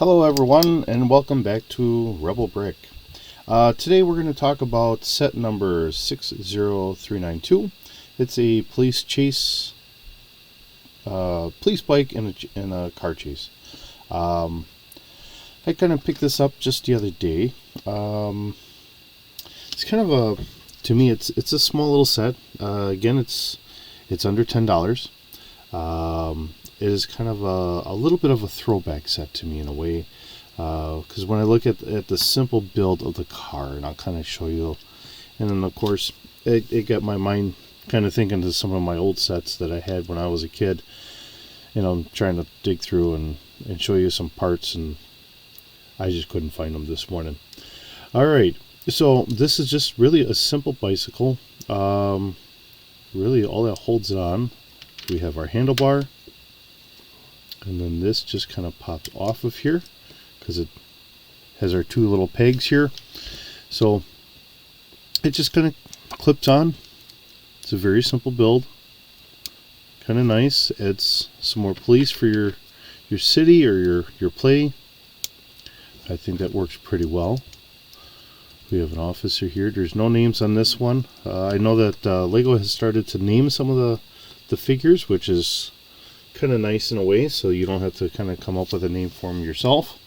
Hello everyone and welcome back to Rebel Brick. Today we're going to talk about set number 60392. It's a police chase, police bike and a car chase. I kind of picked this up just the other day. It's kind of to me it's a small little set. Again, it's under $10. It is kind of a little bit of a throwback set to me in a way, because when I look at the simple build of the car, and I'll kind of show you, and then of course it got my mind kind of thinking to some of my old sets that I had when I was a kid. I'm trying to dig through and show you some parts, and I just couldn't find them this morning. Alright, so this is just really a simple bicycle. Really all that holds it on, we have our handlebar, and then this just kind of popped off of here because it has our two little pegs here. So it just kind of clips on. It's a very simple build, kind of nice. Adds some more police for your city or your play. I think that works pretty well. We have an officer here. There's no names on this one. I know that Lego has started to name some of the figures, which is kind of nice in a way, so you don't have to kind of come up with a name for them yourself.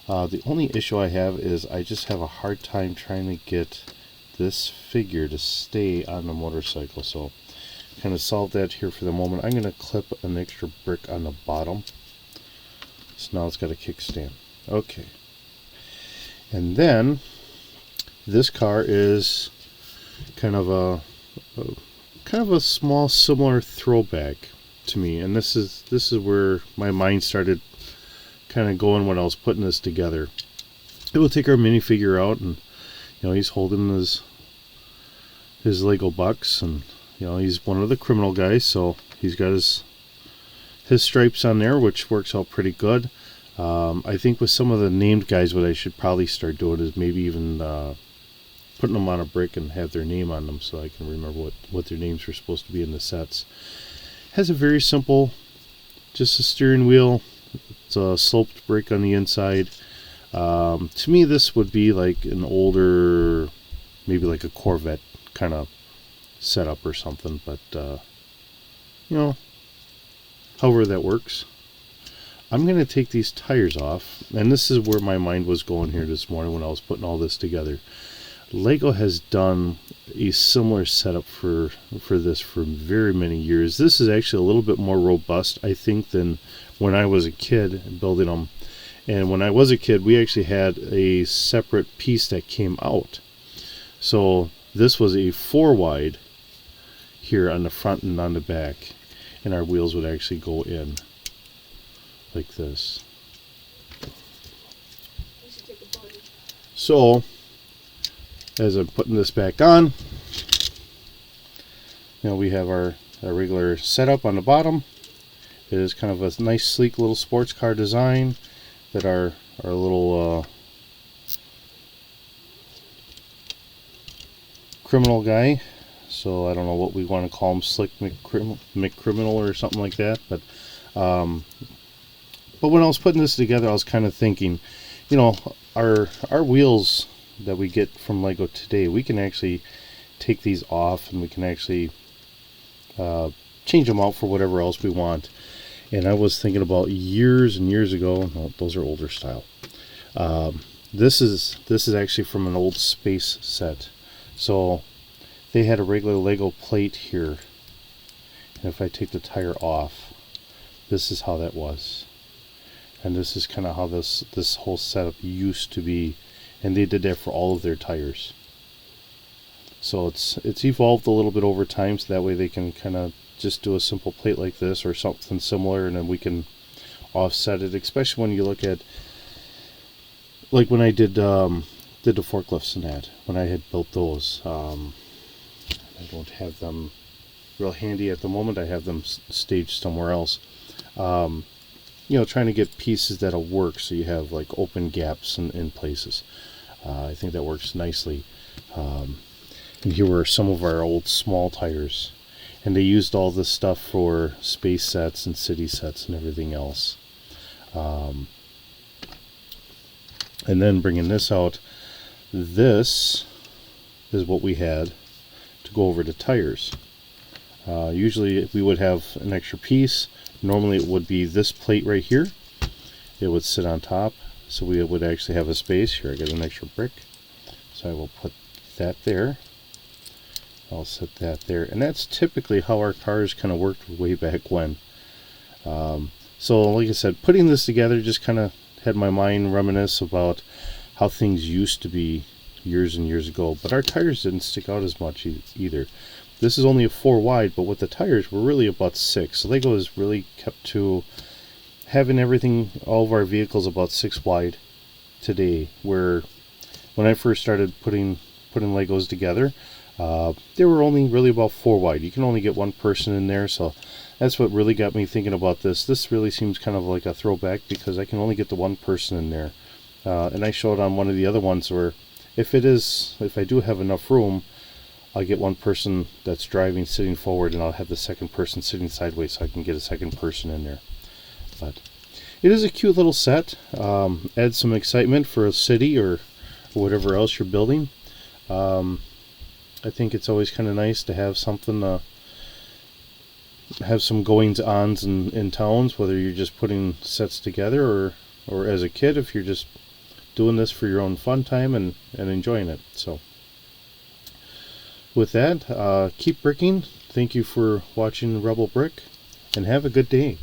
The only issue I have is I just have a hard time trying to get this figure to stay on the motorcycle, so kind of solve that here for the moment. I'm going to clip an extra brick on the bottom, so now it's got a kickstand. Okay, and then this car is kind of a small similar throwback to me, and this is where my mind started kind of going when I was putting this together. It will take our minifigure out, and he's holding his Lego bucks, and he's one of the criminal guys, so he's got his stripes on there, which works out pretty good. I think with some of the named guys, what I should probably start doing is maybe even putting them on a brick and have their name on them, so I can remember what their names are supposed to be in the sets. Has a very simple, just a steering wheel. It's a sloped brake on the inside. To me, this would be like an older, maybe like a Corvette kind of setup or something, but however that works. I'm going to take these tires off, and this is where my mind was going here this morning when I was putting all this together. Lego has done a similar setup for this for very many years. This is actually a little bit more robust, I think, than when I was a kid building them. And when I was a kid, we actually had a separate piece that came out. So this was a 4-wide here on the front and on the back, and our wheels would actually go in like this. So as I'm putting this back on, we have our regular setup on the bottom. It is kind of a nice sleek little sports car design that our little criminal guy, so I don't know what we want to call him, Slick McCriminal or something like that, but when I was putting this together, I was kind of thinking, our wheels that we get from Lego today, we can actually take these off, and we can actually change them out for whatever else we want. And I was thinking about years and years ago. No, those are older style. This is actually from an old space set. So they had a regular Lego plate here, and if I take the tire off, this is how that was, and this is kind of how this whole setup used to be. And they did that for all of their tires. So it's evolved a little bit over time, so that way they can kind of just do a simple plate like this or something similar, and then we can offset it, especially when you look at, like when I did the forklifts and that, when I had built those. I don't have them real handy at the moment. I have them staged somewhere else. Trying to get pieces that'll work, so you have like open gaps in places. I think that works nicely. And here were some of our old small tires, and they used all this stuff for space sets and city sets and everything else. And then bringing this out, this is what we had to go over the tires. Usually we would have an extra piece. Normally it would be this plate right here. It would sit on top, so we would actually have a space. Here I got an extra brick, so I will put that there. I'll set that there, and that's typically how our cars kind of worked way back when. So like I said, putting this together just kind of had my mind reminisce about how things used to be years and years ago, but our tires didn't stick out as much either. This is only a 4 wide, but with the tires we're really about 6. So Lego has really kept to having everything, all of our vehicles about 6 wide today, where when I first started putting Legos together, they were only really about 4 wide. You can only get one person in there, so that's what really got me thinking about this. This really seems kind of like a throwback because I can only get the one person in there. And I showed on one of the other ones where if I do have enough room, I'll get one person that's driving sitting forward, and I'll have the second person sitting sideways so I can get a second person in there. But it is a cute little set. Adds some excitement for a city or whatever else you're building. I think it's always kind of nice to have something, have some goings-ons in towns, whether you're just putting sets together or as a kid, if you're just doing this for your own fun time and enjoying it. So with that, keep bricking. Thank you for watching Rebel Brick, and have a good day.